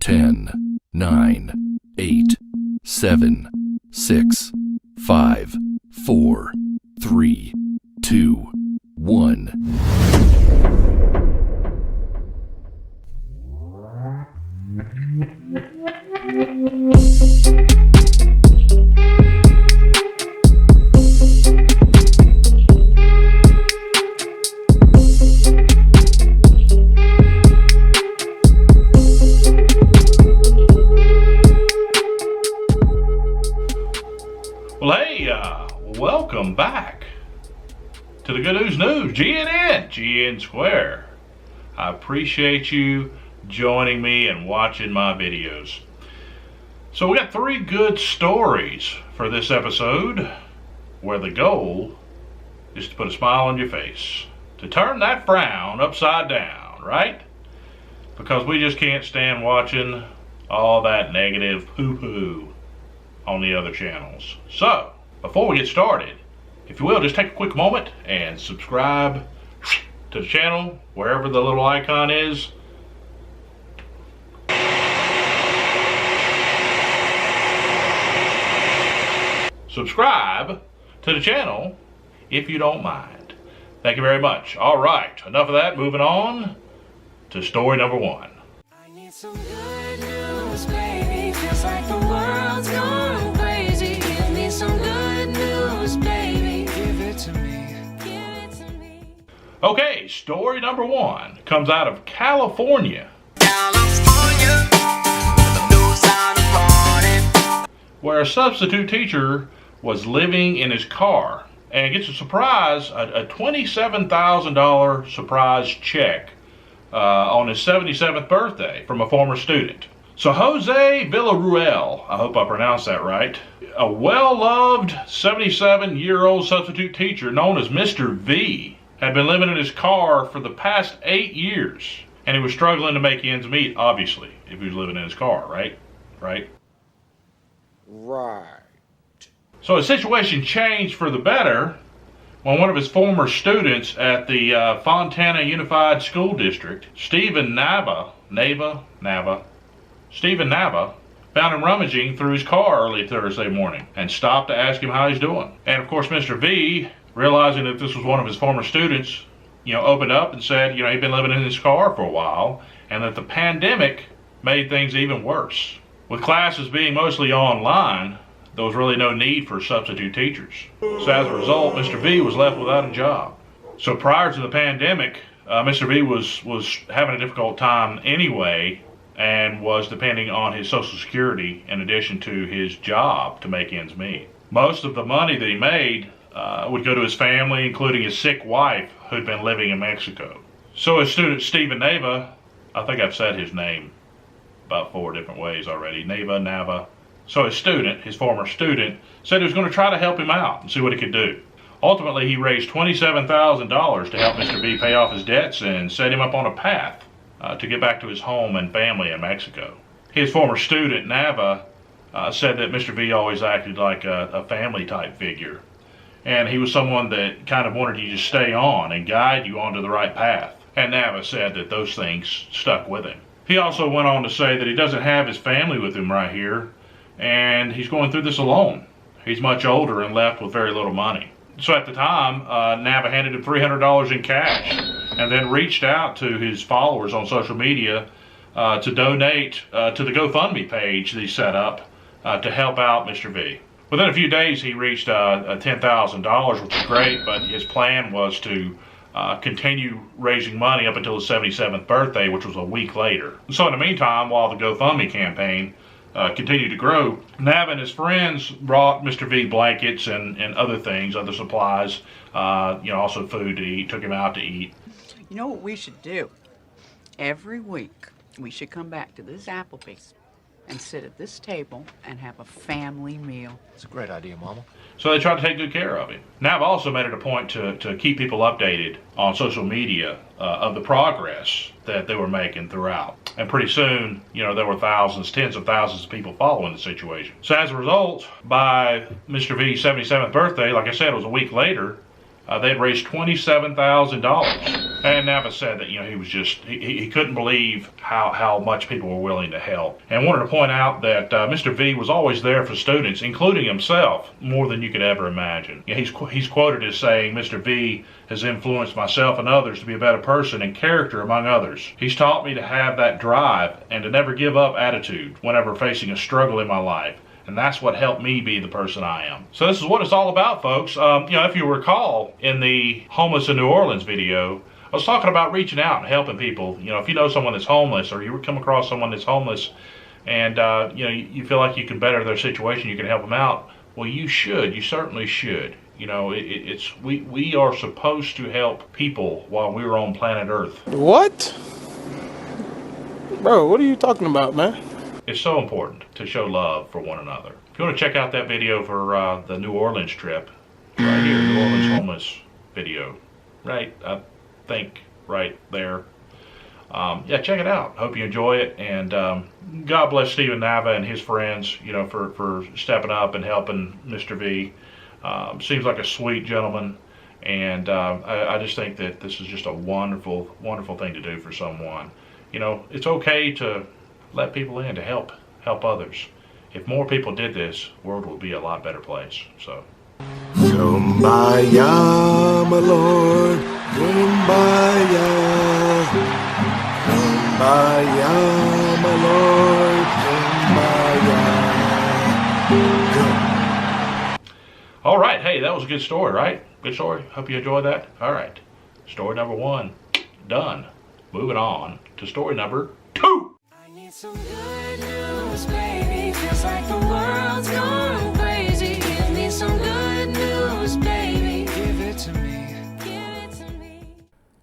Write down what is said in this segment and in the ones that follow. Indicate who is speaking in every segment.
Speaker 1: 10, 9, 8, 7, 6, 5, 4, 3, 2, 1.
Speaker 2: Well, hey, welcome back to the Good News GN². I appreciate you joining me and watching my videos. So we got 3 good stories for this episode, where the goal is to put a smile on your face, to turn that frown upside down, right? Because we just can't stand watching all that negative poo-poo on the other channels. So, before we get started, if you will, just take a quick moment and subscribe to the channel, wherever the little icon is. Subscribe to the channel if you don't mind. Thank you very much. Alright, enough of that, moving on to story number 1.
Speaker 3: I need some good news, baby. Feels like the world's gone crazy. Give me some good news, baby. Give it to me. Give it to me.
Speaker 2: Okay, story number 1 comes out of California, where a substitute teacher was living in his car and gets a $27,000 surprise check on his 77th birthday from a former student. So Jose Villarruel, I hope I pronounced that right, a well-loved 77-year-old substitute teacher known as Mr. V, had been living in his car for the past 8 years, and he was struggling to make ends meet, obviously, if he was living in his car, right? Right. So his situation changed for the better when one of his former students at the Fontana Unified School District, Stephen Nava, found him rummaging through his car early Thursday morning and stopped to ask him how he's doing. And of course, Mr. V, realizing that this was one of his former students, opened up and said, he'd been living in his car for a while and that the pandemic made things even worse. With classes being mostly online, there was really no need for substitute teachers. So as a result, Mr. V was left without a job. So prior to the pandemic, Mr. V was having a difficult time anyway, and was depending on his Social Security in addition to his job to make ends meet. Most of the money that he made would go to his family, including his sick wife who'd been living in Mexico. So his student Stephen Nava, I think I've said his name about 4 different ways already, Nava. So his former student, said he was going to try to help him out and see what he could do. Ultimately, he raised $27,000 to help Mr. V pay off his debts and set him up on a path to get back to his home and family in Mexico. His former student, Nava, said that Mr. V always acted like a family-type figure, and he was someone that kind of wanted you to stay on and guide you onto the right path. And Nava said that those things stuck with him. He also went on to say that he doesn't have his family with him right here, and he's going through this alone. He's much older and left with very little money. So at the time, Nava handed him $300 in cash and then reached out to his followers on social media to donate to the GoFundMe page that he set up to help out Mr. V. Within a few days, he reached $10,000, which is great, but his plan was to continue raising money up until his 77th birthday, which was a week later. So in the meantime, while the GoFundMe campaign continued to grow, Nava and his friends brought Mr. V blankets and other things, other supplies, also food to eat, took him out to eat.
Speaker 4: You know what we should do? Every week, we should come back to this Applebee's and sit at this table and have a family meal.
Speaker 5: It's a great idea, Mama.
Speaker 2: So they tried to take good care of him. Nav also made it a point to keep people updated on social media of the progress that they were making throughout. And pretty soon, there were thousands, tens of thousands of people following the situation. So as a result, by Mr. V's 77th birthday, like I said, it was a week later, they'd raised $27,000. And Nava said that, he was just, he couldn't believe how much people were willing to help. And wanted to point out that Mr. V was always there for students, including himself, more than you could ever imagine. He's quoted as saying, Mr. V has influenced myself and others to be a better person and character among others. He's taught me to have that drive and to never give up attitude whenever facing a struggle in my life. And that's what helped me be the person I am. So this is what it's all about, folks. If you recall in the Homeless in New Orleans video, I was talking about reaching out and helping people. If you know someone that's homeless, or you come across someone that's homeless, and you feel like you can better their situation, you can help them out. Well, you should. You certainly should. We are supposed to help people while we're on planet Earth.
Speaker 5: What? Bro, what are you talking about, man?
Speaker 2: It's so important to show love for one another. If you want to check out that video for the New Orleans trip, right here, New Orleans homeless video, right? I think right there. Check it out. Hope you enjoy it, and God bless Stephen Nava and his friends, for stepping up and helping Mr. V. Seems like a sweet gentleman, and I just think that this is just a wonderful, wonderful thing to do for someone. It's okay to let people in, to help others. If more people did this, the world would be a lot better place. So.
Speaker 6: Kumbaya, my Lord, Kumbaya. Kumbaya, my Lord, Kumbaya.
Speaker 2: All right, hey, that was a good story, right? Good story. Hope you enjoyed that. All right, story number 1, done. Moving on to story number 2.
Speaker 3: I need some good news, baby. Feels like the world's gone crazy. Give me some good news, baby. Give it to me. Give it to me.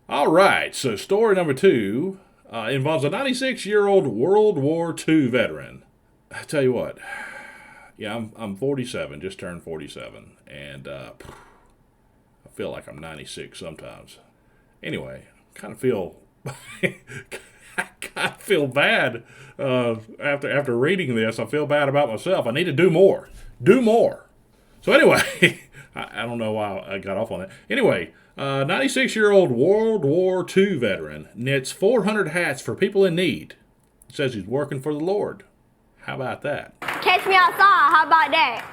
Speaker 2: All right, so story number 2 involves a 96-year-old World War II veteran. I tell you what, I'm 47, just turned 47, and I feel like I'm 96 sometimes. Anyway, kind of feel I feel bad after reading this. I feel bad about myself. I need to do more. So anyway, I don't know why I got off on that. Anyway, 96-year-old World War II veteran knits 400 hats for people in need. Says he's working for the Lord. How about that?
Speaker 7: Catch me outside. How about that?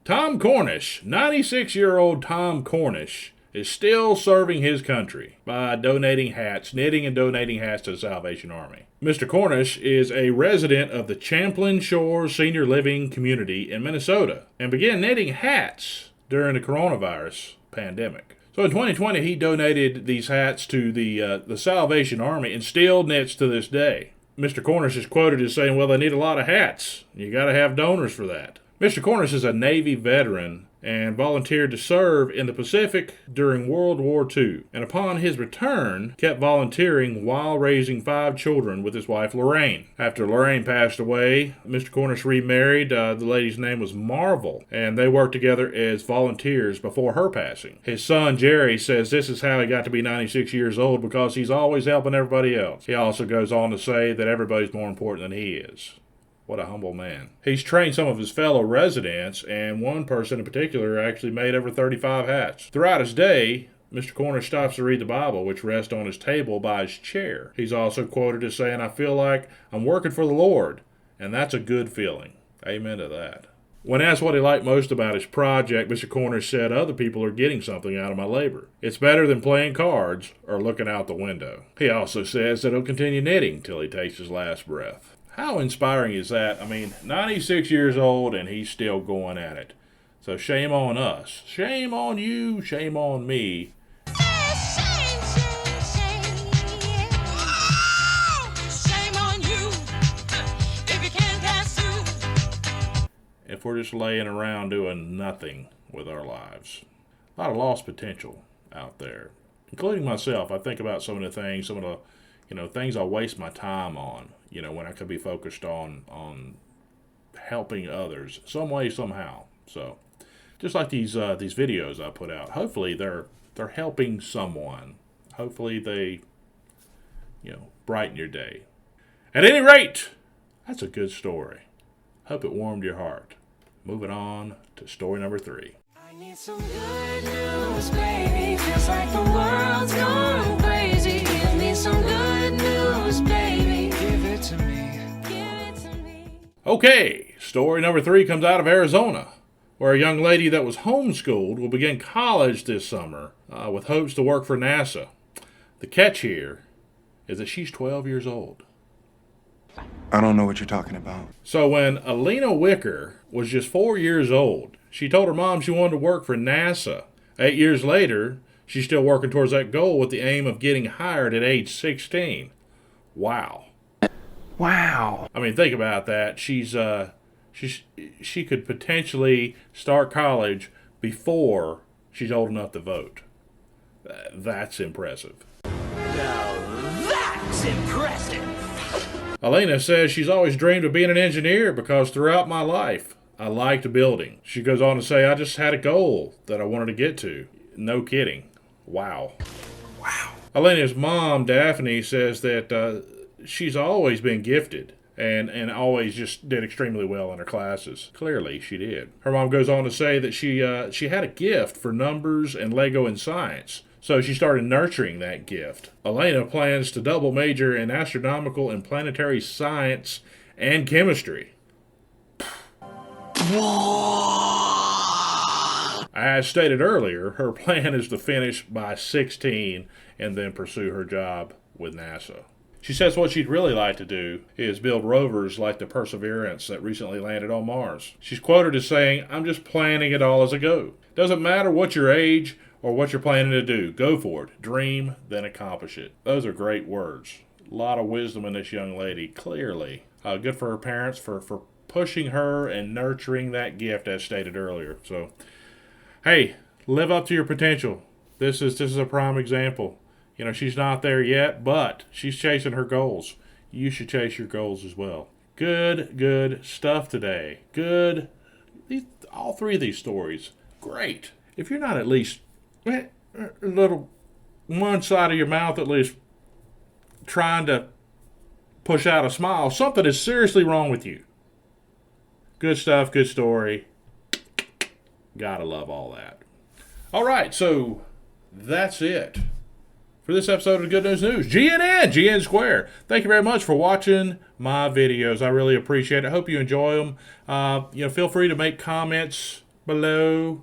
Speaker 2: Tom Cornish, 96-year-old Tom Cornish, is still serving his country by donating hats, knitting and donating hats to the Salvation Army. Mr. Cornish is a resident of the Champlain Shores Senior Living Community in Minnesota and began knitting hats during the coronavirus pandemic. So in 2020, he donated these hats to the Salvation Army and still knits to this day. Mr. Cornish is quoted as saying, well, they need a lot of hats. You got to have donors for that. Mr. Cornish is a Navy veteran and volunteered to serve in the Pacific during World War II, and upon his return, kept volunteering while raising 5 children with his wife Lorraine. After Lorraine passed away, Mr. Cornish remarried. The lady's name was Marvel, and they worked together as volunteers before her passing. His son Jerry says this is how he got to be 96 years old, because he's always helping everybody else. He also goes on to say that everybody's more important than he is. What a humble man. He's trained some of his fellow residents, and one person in particular actually made over 35 hats. Throughout his day, Mr. Cornish stops to read the Bible, which rests on his table by his chair. He's also quoted as saying, I feel like I'm working for the Lord, and that's a good feeling. Amen to that. When asked what he liked most about his project, Mr. Cornish said, other people are getting something out of my labor. It's better than playing cards or looking out the window. He also says that he'll continue knitting till he takes his last breath. How inspiring is that? I mean, 96 years old and he's still going at it. So shame on us. Shame on you. Shame on me. If we're just laying around doing nothing with our lives. A lot of lost potential out there, including myself. I think about some of the things, some of the things I waste my time on, when I could be focused on helping others some way, somehow. So just like these videos I put out, hopefully they're helping someone. Hopefully they, brighten your day. At any rate, that's a good story. Hope it warmed your heart. Moving on to story number 3.
Speaker 3: I Need some good news, baby. Feels like the world's gone crazy. Give me some good news, baby. Give it to me. Give it to me.
Speaker 2: Okay, story number 3 comes out of Arizona, where a young lady that was homeschooled will begin college this summer with hopes to work for NASA. The catch here is that she's 12 years old.
Speaker 8: I don't know what you're talking about.
Speaker 2: So when Alina Wicker was just 4 years old, she told her mom she wanted to work for NASA. 8 years later, she's still working towards that goal with the aim of getting hired at age 16. Wow.
Speaker 5: Wow.
Speaker 2: I mean, think about that. She could potentially start college before she's old enough to vote. That's impressive.
Speaker 9: That's impressive.
Speaker 2: Alina says she's always dreamed of being an engineer because throughout my life, I liked building. She goes on to say, I just had a goal that I wanted to get to. No kidding. Wow.
Speaker 5: Wow.
Speaker 2: Alina's mom, Daphne, says that she's always been gifted and always just did extremely well in her classes. Clearly, she did. Her mom goes on to say that she had a gift for numbers and Lego and science. So she started nurturing that gift. Alina plans to double major in astronomical and planetary science and chemistry. As stated earlier, her plan is to finish by 16 and then pursue her job with NASA. She says what she'd really like to do is build rovers like the Perseverance that recently landed on Mars. She's quoted as saying, I'm just planning it all as I go. Doesn't matter what your age or what you're planning to do. Go for it. Dream, then accomplish it. Those are great words. A lot of wisdom in this young lady, clearly. Good for her parents for pushing her and nurturing that gift as stated earlier. So, hey, live up to your potential. This is a prime example. You know, she's not there yet, but she's chasing her goals. You should chase your goals as well. Good stuff today. Good. All 3 of these stories, great. If you're not at least a little one side of your mouth at least trying to push out a smile, something is seriously wrong with you. Good stuff, good story. Gotta love all that. All right, so that's it for this episode of Good News News. GN². Thank you very much for watching my videos. I really appreciate it. I hope you enjoy them. Feel free to make comments below,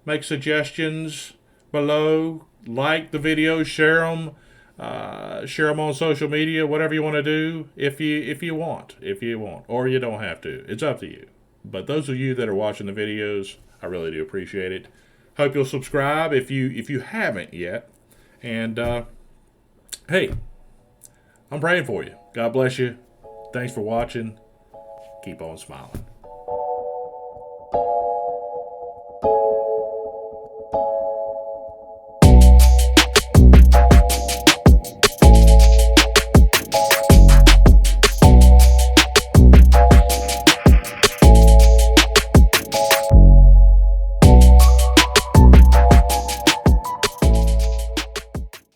Speaker 2: make suggestions below, like the videos, share them on social media, whatever you want to do, if you want, or you don't have to. It's up to you. But those of you that are watching the videos, I really do appreciate it. Hope you'll subscribe if you haven't yet. And hey, I'm praying for you. God bless you. Thanks for watching. Keep on smiling.